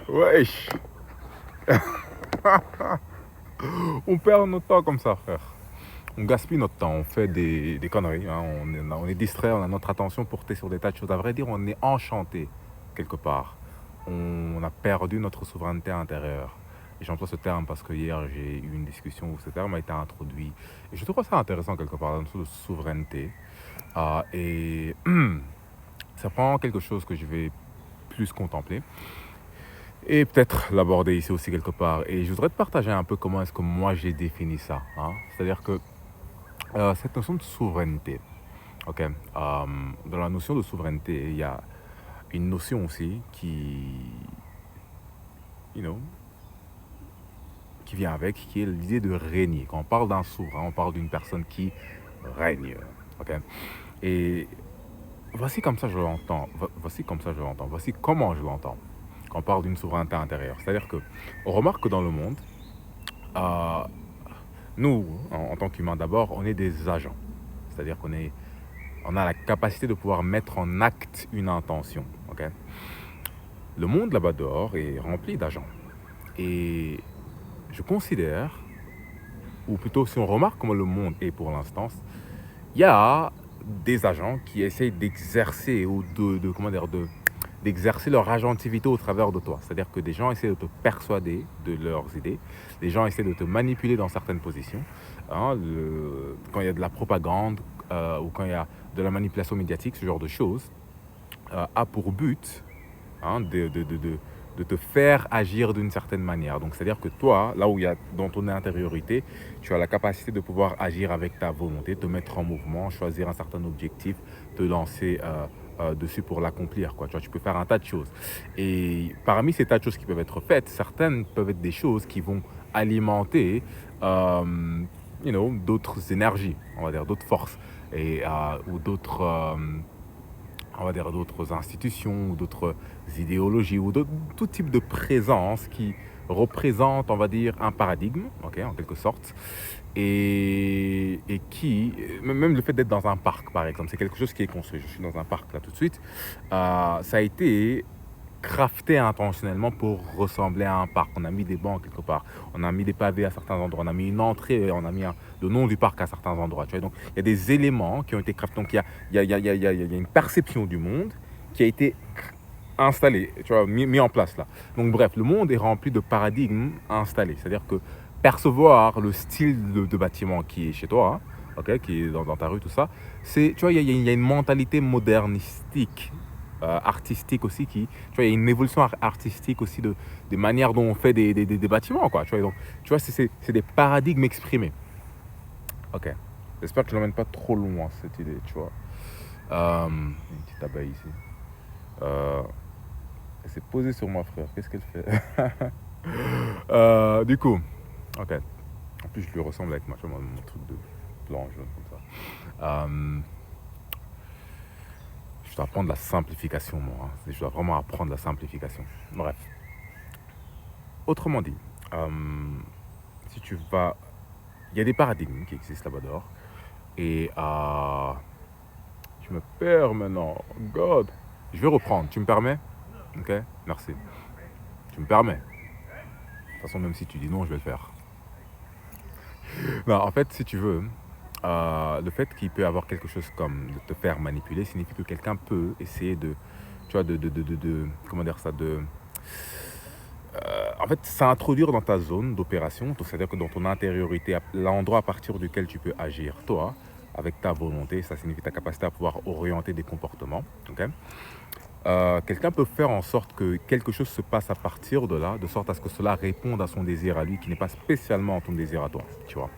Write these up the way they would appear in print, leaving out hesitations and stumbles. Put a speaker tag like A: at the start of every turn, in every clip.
A: Wesh. On perd notre temps comme ça, frère. On gaspille notre temps, on fait des conneries, hein. On est distrait, on a notre attention portée sur des tas de choses. À vrai dire, on est enchanté quelque part. On a perdu notre souveraineté intérieure. Et j'emploie ce terme parce que hier j'ai eu une discussion où ce terme a été introduit. Et je trouve ça intéressant quelque part, dans le de souveraineté. Et ça prend quelque chose que je vais plus contempler. Et peut-être l'aborder ici aussi quelque part. Et je voudrais te partager un peu comment est-ce que moi j'ai défini ça, hein. C'est-à-dire que cette notion de souveraineté, ok, dans la notion de souveraineté, il y a une notion aussi you know, qui vient avec, qui est l'idée de régner. Quand on parle d'un souverain, on parle d'une personne qui règne, ok. Et voici comme ça je l'entends, voici comme ça je l'entends, voici comment je l'entends quand on parle d'une souveraineté intérieure. C'est-à-dire que on remarque que dans le monde, euh, nous, en tant qu'humains d'abord, on est des agents. C'est-à-dire on a la capacité de pouvoir mettre en acte une intention. Ok. Le monde là-bas dehors est rempli d'agents. Et je considère, ou plutôt si on remarque comment le monde est pour l'instant, il y a des agents qui essayent d'exercer ou d'exercer leur agentivité au travers de toi. C'est-à-dire que des gens essaient de te persuader de leurs idées, des gens essaient de te manipuler dans certaines positions. Hein, quand il y a de la propagande ou quand il y a de la manipulation médiatique, ce genre de choses, a pour but, hein, de te faire agir d'une certaine manière. Donc, c'est-à-dire que toi, là où il y a dans ton intériorité, tu as la capacité de pouvoir agir avec ta volonté, te mettre en mouvement, choisir un certain objectif, te lancer dessus pour l'accomplir, quoi. Tu vois, tu peux faire un tas de choses. Et parmi ces tas de choses qui peuvent être faites, certaines peuvent être des choses qui vont alimenter d'autres énergies, on va dire, d'autres forces, ou d'autres on va dire d'autres institutions ou d'autres idéologies ou tout type de présence qui représente, on va dire, un paradigme, ok, en quelque sorte, et qui, même le fait d'être dans un parc, par exemple, c'est quelque chose qui est construit. Je suis dans un parc là tout de suite. Ça a été crafté intentionnellement pour ressembler à un parc. On a mis des bancs quelque part, on a mis des pavés à certains endroits, on a mis une entrée, on a mis le nom du parc à certains endroits. Tu vois. Donc il y a des éléments qui ont été craftés. Donc il y a une perception du monde qui a été installée, tu vois, mis en place là. Donc bref, le monde est rempli de paradigmes installés. C'est-à-dire que percevoir le style de bâtiment qui est chez toi, hein, ok, qui est dans ta rue, tout ça, tu vois, il y a une mentalité modernistique artistique aussi tu vois, il y a une évolution artistique aussi des manières dont on fait des bâtiments, quoi. Tu vois, donc, tu vois, c'est des paradigmes exprimés. Ok. J'espère que je l'emmène pas trop loin, cette idée, tu vois. Une petite abeille ici. Elle s'est posée sur moi, frère. Qu'est-ce qu'elle fait? Du coup, ok. En plus, je lui ressemble avec mon truc de blanc, jaune, comme ça. Je dois apprendre la simplification, moi, hein. Je dois vraiment apprendre la simplification. Bref. Autrement dit, si tu vas... Il y a des paradigmes qui existent là-bas dehors. Et je me perds maintenant. God. Je vais reprendre. Tu me permets? Ok, merci. Tu me permets? De toute façon, même si tu dis non, je vais le faire. Non, en fait, si tu veux, le fait qu'il peut y avoir quelque chose comme de te faire manipuler signifie que quelqu'un peut essayer tu vois, comment dire ça, en fait, s'introduire dans ta zone d'opération, c'est-à-dire que dans ton intériorité, l'endroit à partir duquel tu peux agir, toi, avec ta volonté, ça signifie ta capacité à pouvoir orienter des comportements. Okay. Quelqu'un peut faire en sorte que quelque chose se passe à partir de là, de sorte à ce que cela réponde à son désir à lui, qui n'est pas spécialement ton désir à toi, tu vois.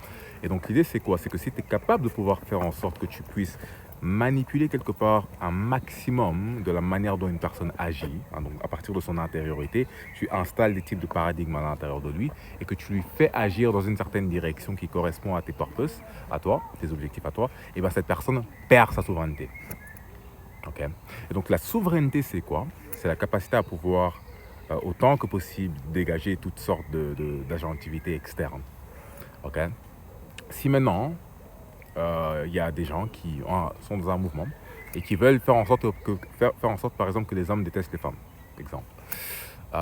A: Et donc l'idée c'est quoi? C'est que si tu es capable de pouvoir faire en sorte que tu puisses manipuler quelque part un maximum de la manière dont une personne agit, hein, donc à partir de son intériorité, tu installes des types de paradigmes à l'intérieur de lui et que tu lui fais agir dans une certaine direction qui correspond à tes purposes, à toi, tes objectifs à toi, et bien cette personne perd sa souveraineté. Okay. Et donc la souveraineté, c'est quoi? C'est la capacité à pouvoir, autant que possible, dégager toutes sortes d'agentivité externe. Okay. Si maintenant, il y a des gens qui sont dans un mouvement et qui veulent faire en sorte, faire en sorte par exemple, que les hommes détestent les femmes, par exemple.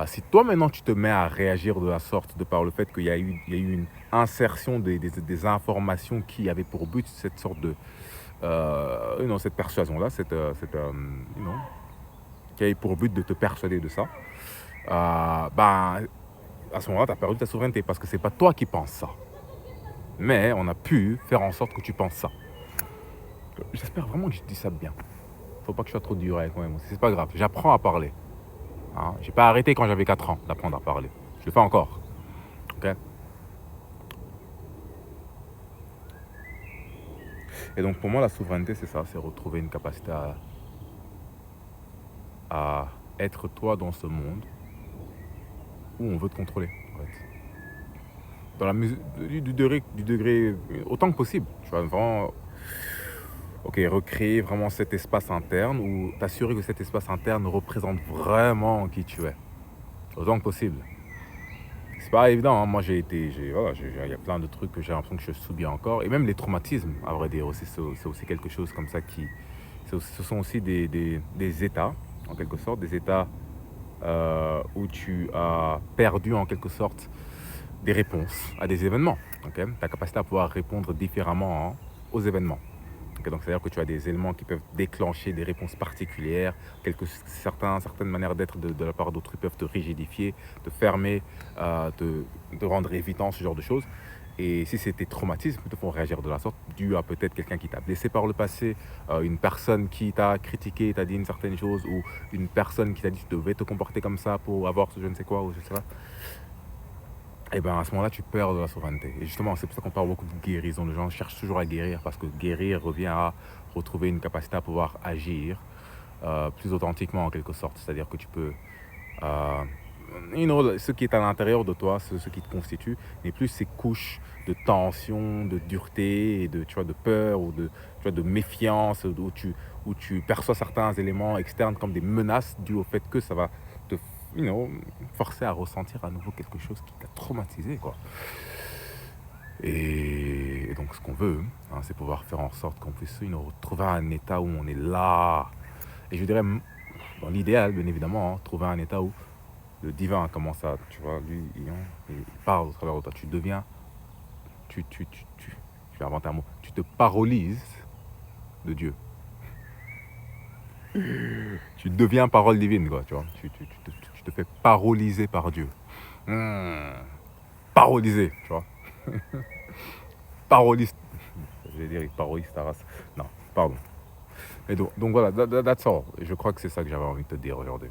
A: Si toi maintenant tu te mets à réagir de la sorte de par le fait qu'il y a eu une insertion des informations qui avaient pour but cette sorte de non, cette persuasion-là, non, qui avait pour but de te persuader de ça, ben, à ce moment-là, tu as perdu ta souveraineté parce que c'est pas toi qui penses ça. Mais on a pu faire en sorte que tu penses ça. J'espère vraiment que je dis ça bien. Faut pas que je sois trop dur avec moi-même. C'est pas grave, j'apprends à parler. Hein. J'ai pas arrêté quand j'avais 4 ans d'apprendre à parler. Je le fais encore. Ok. Et donc pour moi, la souveraineté, c'est ça, c'est retrouver une capacité à être toi dans ce monde où on veut te contrôler. En fait. Dans la mesure du degré autant que possible. Tu vois, vraiment, ok, recréer vraiment cet espace interne ou t'assurer que cet espace interne représente vraiment qui tu es. Autant que possible. C'est pas évident, hein. Moi voilà, il y a plein de trucs que j'ai l'impression que je subis encore. Et même les traumatismes, à vrai dire, aussi, c'est aussi quelque chose comme ça qui. Ce sont aussi des états, en quelque sorte, des états où tu as perdu en quelque sorte des réponses à des événements. Okay, ta capacité à pouvoir répondre différemment, hein, aux événements. Okay, donc c'est-à-dire que tu as des éléments qui peuvent déclencher des réponses particulières, certaines manières d'être de la part d'autrui peuvent te rigidifier, te fermer, te rendre évitant, ce genre de choses. Et si c'est tes traumatismes qui te font réagir de la sorte, dû à peut-être quelqu'un qui t'a blessé par le passé, une personne qui t'a critiqué, t'a dit une certaine chose, ou une personne qui t'a dit que tu devais te comporter comme ça pour avoir ce je ne sais quoi, ou je sais pas, et bien à ce moment-là, tu perds de la souveraineté. Et justement, c'est pour ça qu'on parle beaucoup de guérison. Les gens cherchent toujours à guérir parce que guérir revient à retrouver une capacité à pouvoir agir plus authentiquement en quelque sorte. C'est-à-dire que tu peux... euh, ce qui est à l'intérieur de toi, ce qui te constitue, n'est plus ces couches de tension, de dureté, et de peur ou de méfiance, où tu perçois certains éléments externes comme des menaces dues au fait que ça va te forcer à ressentir à nouveau quelque chose qui t'a traumatisé, quoi. Et donc ce qu'on veut, hein, c'est pouvoir faire en sorte qu'on puisse trouver un état où on est là. Et je dirais, dans l'idéal, bien évidemment, hein, trouver un état où le divin commence à, tu vois, lui, il parle au travers de toi. Tu deviens, je vais inventer un mot, tu te paralyses de Dieu. Tu deviens parole divine, quoi, tu vois. Tu te fais paralyser par Dieu. Paralyser, tu vois. Paralyse. Je vais dire, il paralyse ta race. Non, pardon. Et donc voilà, that's all. Et je crois que c'est ça que j'avais envie de te dire aujourd'hui.